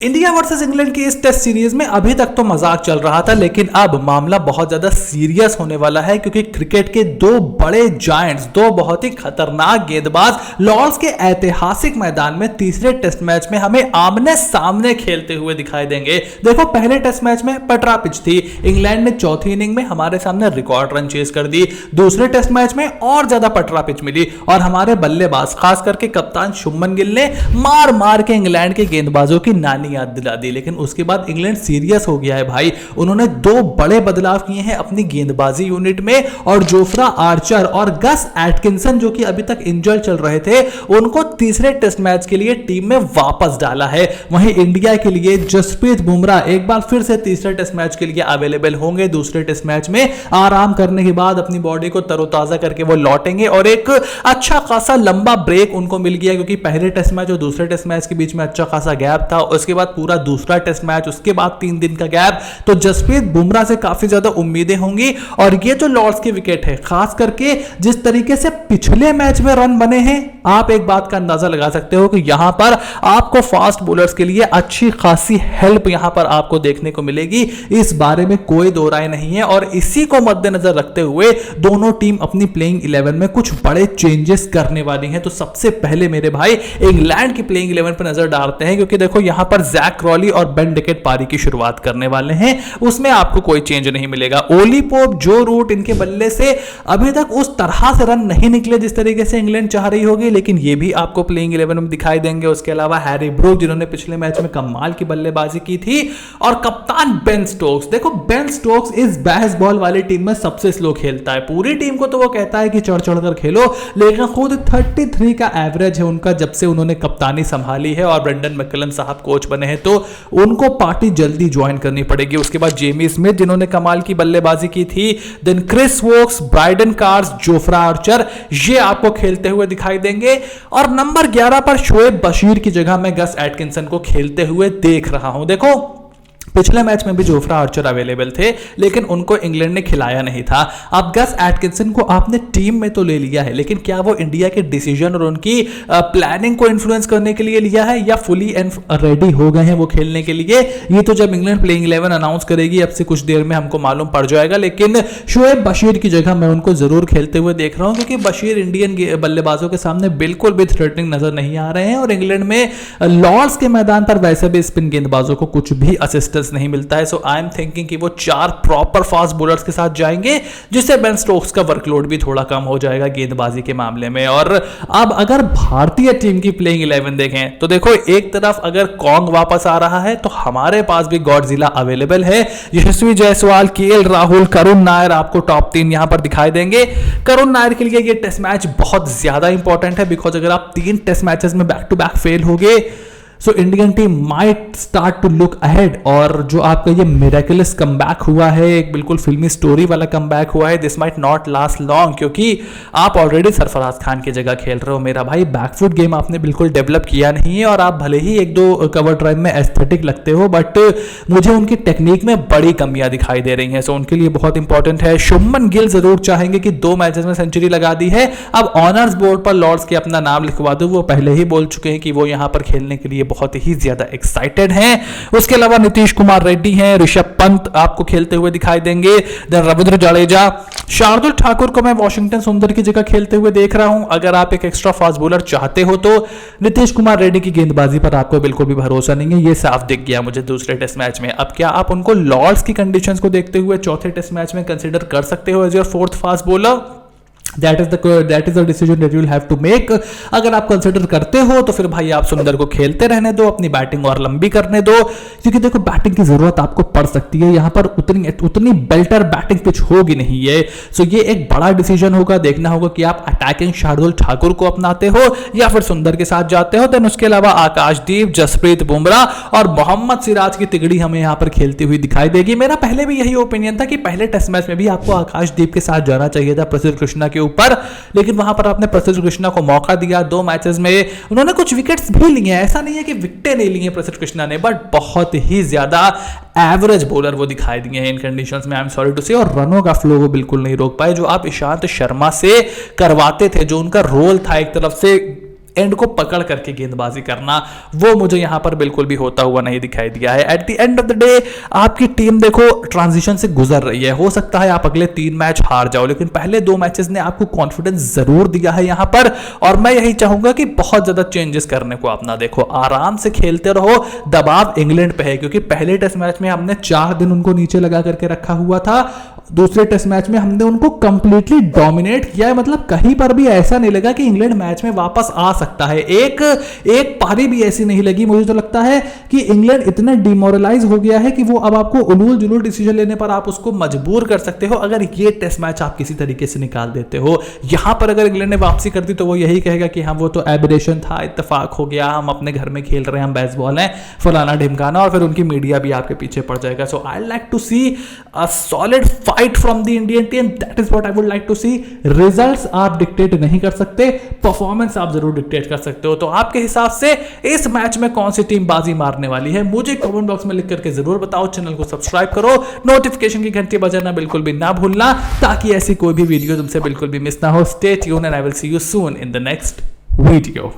India versus England की इस test series में अभी तक तो मजाक चल रहा था, लेकिन अब मामला बहुत ज्यादा सीरियस होने वाला है क्योंकि क्रिकेट के दो बड़े जायंट्स, दो बहुत ही खतरनाक गेंदबाज लॉर्ड्स के ऐतिहासिक मैदान में तीसरे टेस्ट मैच में हमें आमने सामने खेलते हुए दिखाई देंगे। देखो, पहले टेस्ट मैच में पटरा पिच थी, इंग्लैंड ने चौथी इनिंग में हमारे सामने रिकॉर्ड रन चेज कर दी। दूसरे टेस्ट मैच में और ज्यादा पटरा पिच मिली और हमारे बल्लेबाज, खास करके कप्तान शुभमन गिल ने मार मार के इंग्लैंड के गेंदबाजों की नानी याद दिला दी। लेकिन उसके बाद इंग्लैंड सीरियस हो गया है भाई। उन्होंने दो बड़े बदलाव किए हैं अपनी गेंदबाजी यूनिट में और जोफ्रा आर्चर और गस एटकिंसन, जो कि अभी तक इंजर्ड चल रहे थे, उनको तीसरे टेस्ट मैच के लिए टीम में वापस डाला है। वहीं इंडिया के लिए जसप्रीत बुमराह एक बार फिर से तीसरे टेस्ट मैच के लिए अवेलेबल होंगे। दूसरे टेस्ट मैच में आराम करने के बाद अपनी बॉडी को तरोताजा करके वो लौटेंगे और एक अच्छा खासा लंबा ब्रेक उनको मिल गया क्योंकि पहले टेस्ट मैच और दूसरे टेस्ट मैच के बीच में अच्छा खासा गैप था। उसके बाद पूरा दूसरा टेस्ट मैच, उसके बाद 3 दिन का गैप। तो जसप्रीत बुमराह से काफी ज्यादा उम्मीदें होंगी और ये जो लॉर्ड्स की विकेट है, खास करके जिस तरीके से पिछले मैच में रन बने हैं, आप एक बात का अंदाजा लगा सकते हो कि यहां पर आपको फास्ट बॉलर्स के लिए अच्छी खासी हेल्प यहां पर आपको देखने को मिलेगी। इस बारे में कोई दो राय नहीं है और इसी को मद्देनजर रखते हुए दोनों टीम अपनी प्लेइंग 11 में कुछ बड़े चेंजेस करने वाली हैं। तो सबसे पहले मेरे भाई इंग्लैंड की प्लेइंग 11 पर नजर डालते हैं क्योंकि देखो, यहां पर जैक क्रॉली और बेन डिकेट पारी की शुरुआत करने वाले हैं। उसमें आपको कोई चेंज नहीं मिलेगा। ओली पोप, जो रूट इनके बल्ले से अभी तक उस तरह से रन नहीं निकले जिस तरीके से इंग्लैंड चाह रही होगी, लेकिन ये भी आपको प्लेइंग 11 में दिखाई देंगे। उसके अलावा हैरी ब्रूक, जिन्होंने पिछले मैच में कमाल की बल्लेबाजी की थी, और कप्तान बेन स्टोक्स। देखो, बेन स्टोक्स इस बेसबॉल वाली टीम में सबसे स्लो खेलता है। पूरी टीम को तो वो कहता है कि चढ़ चढ़ कर खेलो, लेकिन खुद 33 का एवरेज है उनका जब से उन्होंने कप्तानी संभाली है और ब्रेंडन मैकलम साहब कोच बने हैं। तो उनको पार्टी जल्दी ज्वाइन करनी पड़ेगी। उसके बाद जेमी स्मिथ, जिन्होंने कमाल की बल्लेबाजी की थी, then Chris Woakes, Brydon Carse, Jofra Archer, ये आपको खेलते हुए दिखाई देंगे। और नंबर 11 पर शोएब बशीर की जगह मैं गस एटकिंसन को खेलते हुए देख रहा हूं। देखो, पिछले मैच में भी जोफ्रा आर्चर अवेलेबल थे, लेकिन उनको इंग्लैंड ने खिलाया नहीं था। अब गस एटकिंसन को आपने टीम में तो ले लिया है, लेकिन क्या वो इंडिया के डिसीजन और उनकी प्लानिंग को इन्फ्लुएंस करने के लिए लिया है या फुली एंड रेडी हो गए हैं वो खेलने के लिए? ये तो जब इंग्लैंड प्लेइंग 11 अनाउंस करेगी अब से कुछ देर में हमको मालूम पड़ जाएगा। लेकिन शोएब बशीर की जगह मैं उनको जरूर खेलते हुए देख रहा हूं क्योंकि बशीर इंडियन बल्लेबाजों के सामने बिल्कुल भी थ्रेटनिंग नजर नहीं आ रहे हैं और इंग्लैंड में लॉर्ड्स के मैदान पर वैसे भी स्पिन गेंदबाजों को कुछ भी असिस्टेंस नहीं मिलता है। सो आई एम थिंकिंग कि वो 4 प्रॉपर फास्ट बॉलर्स के साथ जाएंगे, जिससे बेन स्टोक्स का वर्कलोड भी थोड़ा कम हो जाएगा गेंदबाजी के मामले में। और अब अगर भारतीय टीम की प्लेइंग 11 देखें तो देखो, एक तरफ अगर कॉन्ग वापस आ रहा है तो हमारे पास भी गॉडजिला अवेलेबल है। यशस्वी जायसवाल, केएल राहुल, करुण नायर आपको टॉप 3 यहां पर दिखाई देंगे। करुण नायर के लिए ये टेस्ट मैच बहुत ज्यादा इंपॉर्टेंट है बिकॉज अगर आप 3 टेस्ट मैचेस में बैक टू बैक फेल हो गए so Indian team might start to look ahead. और जो आपका ये मिरेकुलस कमबैक हुआ है, एक बिल्कुल फिल्मी स्टोरी वाला कमबैक हुआ है, this might not last long क्योंकि आप ऑलरेडी सरफराज खान की जगह खेल रहे हो मेरा भाई। बैकफुट गेम आपने बिल्कुल डेवलप किया नहीं है और आप भले ही 1-2 कवर ड्राइव में एस्थेटिक लगते हो, बट मुझे उनकी टेक्निक में बड़ी कमियां दिखाई दे रही हैं। सो उनके लिए बहुत इंपॉर्टेंट है। शुभमन गिल जरूर चाहेंगे कि 2 मैचेस में सेंचुरी लगा दी है, अब ऑनर्स बोर्ड पर लॉर्ड्स के अपना नाम लिखवा दो। वो पहले ही बोल चुके हैं कि वो यहां पर खेलने के लिए बहुत ही ज्यादा एक्साइटेड हैं। उसके अलावा नीतीश कुमार रेड्डी हैं, ऋषभ पंत आपको खेलते हुए दिखाई देंगे, देन रविंद्र जडेजा, शार्दुल ठाकुर को मैं वॉशिंगटन सुंदर की जगह खेलते हुए देख रहा हूं। अगर आप एक एक्स्ट्रा फास्ट बॉलर चाहते हो तो नीतीश कुमार रेड्डी की गेंदबाजी पर आपको बिल्कुल भी भरोसा नहीं है, ये साफ दिख गया मुझे दूसरे टेस्ट मैच में। अब क्या आप उनको लॉर्ड्स की कंडीशंस को देखते हुए चौथे टेस्ट मैच में कंसीडर कर सकते हो as your 4th fast bowler? That is the decision that you will have to make। अगर आप कंसिडर करते हो तो फिर भाई आप सुंदर को खेलते रहने दो, अपनी बैटिंग और लंबी करने दो, क्योंकि देखो बैटिंग की जरूरत आपको पड़ सकती है। यहां पर उतनी बेल्टर बैटिंग पिच होगी नहीं है। सो ये एक बड़ा डिसीजन होगा, देखना होगा कि आप अटैकिंग शार्दुल ठाकुर को अपनाते हो या फिर सुंदर के साथ जाते हो। देन उसके अलावा आकाशदीप, जसप्रीत बुमराह और मोहम्मद सिराज की तिगड़ी हमें यहां पर खेलती हुई दिखाई देगी। मेरा पहले भी यही ओपिनियन था कि पहले टेस्ट मैच में भी आपको आकाशदीप के साथ जाना चाहिए था प्रसिद्ध कृष्णा के ऊपर, लेकिन वहां पर आपने प्रसिद्ध कृष्णा को मौका दिया। 2 मैचेस में उन्होंने कुछ विकेट्स भी लिए हैं, ऐसा नहीं है कि विकेटें नहीं ली हैं प्रसिद्ध कृष्णा ने, बट बहुत ही ज्यादा एवरेज बॉलर वो दिखाई दिए हैं इन कंडीशंस में, आई एम सॉरी टू से। और रनों का फ्लो वो बिल्कुल नहीं रोक पाए जो आप ईशांत शर्मा से करवाते थे, जो उनका रोल था एक तरफ से एंड को पकड़ करके गेंदबाजी करना, वो मुझे यहां पर बिल्कुल भी होता हुआ नहीं दिखाई दिया है। At the end of the day आपकी टीम देखो ट्रांजिशन से गुजर रही है, हो सकता है आप अगले 3 मैच हार जाओ, लेकिन पहले 2 मैचेस ने आपको कॉन्फिडेंस जरूर दिया है यहां पर। और मैं यही चाहूंगा कि बहुत ज्यादा चेंजेस करने को आप ना देखो, आराम से खेलते रहो। दबाव इंग्लैंड पे है क्योंकि पहले टेस्ट मैच में हमने 4 दिन उनको नीचे लगा करके रखा हुआ था, दूसरे टेस्ट मैच में हमने उनको कंप्लीटली डोमिनेट किया है। मतलब कहीं पर भी ऐसा नहीं लगा कि इंग्लैंड मैच में वापस आ सकता है, एक पारी भी ऐसी नहीं लगी। मुझे तो लगता है कि इंग्लैंड इतना डिमोरलाइज हो गया है कि वो अब आपको उलूल जुलूल डिसीजन लेने पर आप उसको मजबूर कर सकते हो अगर ये टेस्ट मैच आप किसी तरीके से निकाल देते हो। यहां पर अगर इंग्लैंड ने वापसी कर दी तो वो यही कहेगा कि हम वो तो एबरेशन था, इत्तेफाक हो गया, हम अपने घर में खेल रहे हैं, हम बेसबॉल हैं, फलाना ढिमकाना, और फिर उनकी मीडिया भी आपके पीछे पड़ जाएगा। So I like to see a solid fight from the Indian team, that is what I would like to see. Results आप डिक्टेट नहीं कर सकते, परफॉर्मेंस आप जरूर डिक्टेट कर सकते हो। तो आपके हिसाब से इस मैच में कौन सी टीम बाजी मारने वाली है, मुझे कमेंट बॉक्स में लिख करके जरूर बताओ। चैनल को सब्सक्राइब करो, नोटिफिकेशन की घंटी बजाना बिल्कुल भी ना भूलना, ताकि ऐसी कोई भी वीडियो तुमसे बिल्कुल भी मिस ना हो। Stay tuned and I will see you soon in the next video.